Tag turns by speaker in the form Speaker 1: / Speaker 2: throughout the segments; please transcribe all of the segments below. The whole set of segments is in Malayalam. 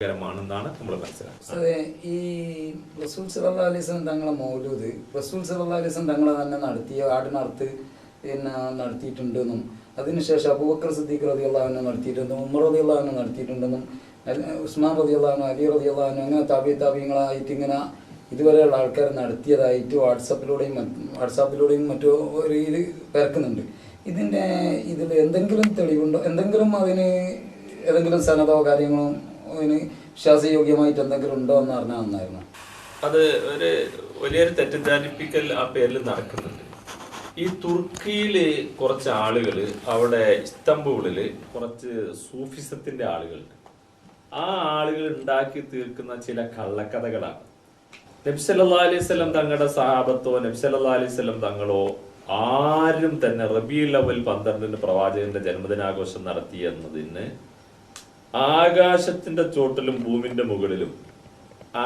Speaker 1: ാണെന്നാണ് നമ്മൾ മനസ്സിലാക്കുന്നത്.
Speaker 2: അതെ, ഈ റസൂൽ സല്ലല്ലാഹു അലൈഹി വസല്ലം തങ്ങളെ മൗലൂദ് റസൂൽ സല്ലല്ലാഹു അലൈഹി വസല്ലം തങ്ങളെ തന്നെ ആടിനറുത്ത് നടത്തിയിട്ടുണ്ടെന്നും അതിനുശേഷം അബൂബക്കർ സിദ്ദീഖ് റളിയല്ലാഹു അൻഹു നടത്തിയിട്ടുണ്ടെന്നും ഉമർ റളിയല്ലാഹു അൻഹു നടത്തിയിട്ടുണ്ടെന്നും ഉസ്മാൻ റളിയല്ലാഹു അൻഹു അലി റളിയല്ലാഹു അൻഹു അങ്ങനെ താബിഈങ്ങളായിട്ട് ഇങ്ങനെ ഇതുവരെയുള്ള ആൾക്കാർ നടത്തിയതായിട്ട് വാട്സാപ്പിലൂടെയും മറ്റു രീതിയിൽ പരക്കുന്നുണ്ട്. ഇതിൽ എന്തെങ്കിലും തെളിവുണ്ടോ? എന്തെങ്കിലും അതിന് ഏതെങ്കിലും സനദോ കാര്യങ്ങളോ അതിന് വിശ്വാസയോഗ്യമായിട്ട് എന്തെങ്കിലും ഉണ്ടോ എന്ന് പറഞ്ഞാൽ നന്നായിരുന്നു.
Speaker 1: അത് ഒരു വലിയൊരു തെറ്റിദ്ധാരിപ്പിക്കൽ ആ പേരിൽ നടക്കുന്നുണ്ട്. ഈ തുർക്കിയില് കുറച്ച് ആളുകൾ, അവിടെ ഇസ്തംബൂളില് കുറച്ച് സൂഫിസത്തിന്റെ ആളുകളുണ്ട്. ആ ആളുകൾ ഉണ്ടാക്കി തീർക്കുന്ന ചില കള്ളക്കഥകളാണ്. നബി സല്ലല്ലാഹു അലൈഹി വസല്ലം തങ്ങളുടെ സഹാബത്തോ നബി സല്ലല്ലാഹു അലൈഹി വസല്ലം തങ്ങളോ ആരും തന്നെ റബീഉൽ അവ്വൽ 12 പ്രവാചകന്റെ ജന്മദിനാഘോഷം നടത്തി എന്നതിന് ആകാശത്തിന്റെ ചോട്ടിലും ഭൂമിന്റെ മുകളിലും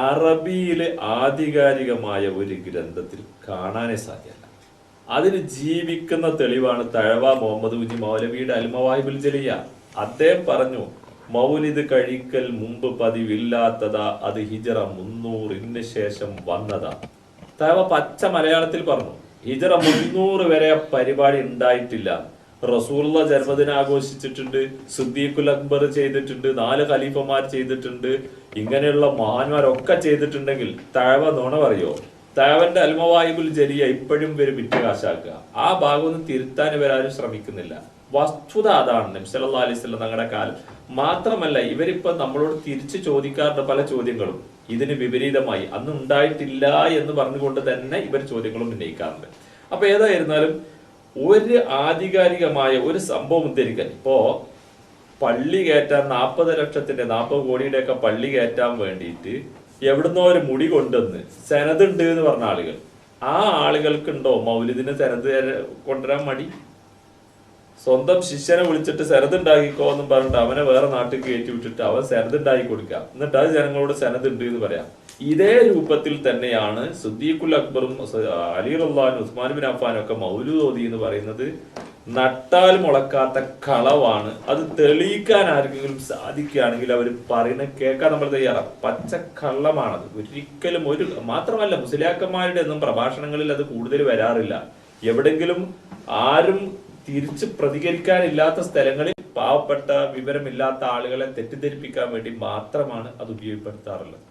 Speaker 1: അറബിയിലെ ആധികാരികമായ ഒരു ഗ്രന്ഥത്തിൽ കാണാനേ സാധ്യമല്ല. അതിന് ജീവിക്കുന്ന തെളിവാണ് തഴവ മുഹമ്മദ് കുഞ്ഞി മൗലവിയുടെ അൽ മവാഹിബുൽ ജലിയ. അദ്ദേഹം പറഞ്ഞു, മൗലിദ് കഴിക്കൽ മുമ്പ് പതിവില്ലാത്തതാ, അത് ഹിജറ 300 ശേഷം വന്നതാ. തഴവ പച്ച മലയാളത്തിൽ പറഞ്ഞു, ഹിജറ 300 വരെ പരിപാടി ഉണ്ടായിട്ടില്ല. റസൂലുള്ള ജന്മദിനം ആഘോഷിച്ചിട്ടുണ്ട്, സിദ്ദീഖുൽ അക്ബർ ചെയ്തിട്ടുണ്ട്, 4 ഖലീഫമാർ ചെയ്തിട്ടുണ്ട്, ഇങ്ങനെയുള്ള മഹാന്മാരൊക്കെ ചെയ്തിട്ടുണ്ടെങ്കിൽ തഴവ നുണ പറയോ? തഴവന്റെ അൽ മവാഹിബുൽ ജലിയ ഇപ്പോഴും ഇവര് വിറ്റുകാശാക്കുക. ആ ഭാഗമൊന്നും തിരുത്താൻ ഇവരാരും ശ്രമിക്കുന്നില്ല. വസ്തുത അതാണ്. നബി സല്ലല്ലാഹു അലൈഹി വസല്ലം തങ്ങളുടെ കാലം മാത്രമല്ല, ഇവരിപ്പോ നമ്മളോട് തിരിച്ചു ചോദിക്കാറുണ്ട് പല ചോദ്യങ്ങളും ഇതിന് വിപരീതമായി അന്ന് ഉണ്ടായിട്ടില്ല എന്ന് പറഞ്ഞുകൊണ്ട് തന്നെ ഇവർ ചോദ്യങ്ങളും ഉന്നയിക്കാറുണ്ട്. അപ്പൊ ഏതായിരുന്നാലും ഒരു ആധികാരികമായ ഒരു സംഭവം ഉദ്ധരിക്കാൻ, ഇപ്പോ പള്ളി കയറ്റാൻ 40 ലക്ഷത്തിന്റെ 40 കോടിയുടെ ഒക്കെ പള്ളി കയറ്റാൻ വേണ്ടിയിട്ട് എവിടുന്നോ ഒരു മുടി കൊണ്ടുവന്ന് സെനതുണ്ട് എന്ന് പറഞ്ഞ ആളുകൾ, ആ ആളുകൾക്കുണ്ടോ മൗലിദിന് സെനത് കൊണ്ടുവരാൻ മടി? സ്വന്തം ശിഷ്യനെ വിളിച്ചിട്ട് സെനത് ഉണ്ടാക്കിക്കോ എന്നും പറഞ്ഞിട്ട് അവനെ വേറെ നാട്ടിൽ കയറ്റി വിട്ടിട്ട് അവൻ സെനത് ഉണ്ടാക്കി കൊടുക്കാം, എന്നിട്ട് അത് ജനങ്ങളോട് സെനത് ഉണ്ട് എന്ന് പറയാം. ഇതേ രൂപത്തിൽ തന്നെയാണ് സിദ്ദീഖുൽ അക്ബറും അലി റളിയല്ലാഹു അൻഹു ഉസ്മാൻ ബിൻ അഫ്ഫാനും ഒക്കെ മൗലൂദ് ഓതി എന്ന് പറയുന്നത് നട്ടാൽ മുളക്കാത്ത കളവാണ്. അത് തെളിയിക്കാൻ ആർക്കെങ്കിലും സാധിക്കുകയാണെങ്കിൽ അവർ പറയുന്ന കേൾക്കാൻ നമ്മൾ തയ്യാറാണ്. പച്ചക്കള്ളമാണത്. ഒരിക്കലും മാത്രമല്ല മുസ്ലിയാക്കന്മാരുടെ ഒന്നും പ്രഭാഷണങ്ങളിൽ അത് കൂടുതൽ വരാറില്ല. എവിടെങ്കിലും ആരും തിരിച്ച് പ്രതികരിക്കാനില്ലാത്ത സ്ഥലങ്ങളിൽ പാവപ്പെട്ട വിവരമില്ലാത്ത ആളുകളെ തെറ്റിദ്ധരിപ്പിക്കാൻ വേണ്ടി മാത്രമാണ് അത് ഉപയോഗപ്പെടുത്താറുള്ളത്.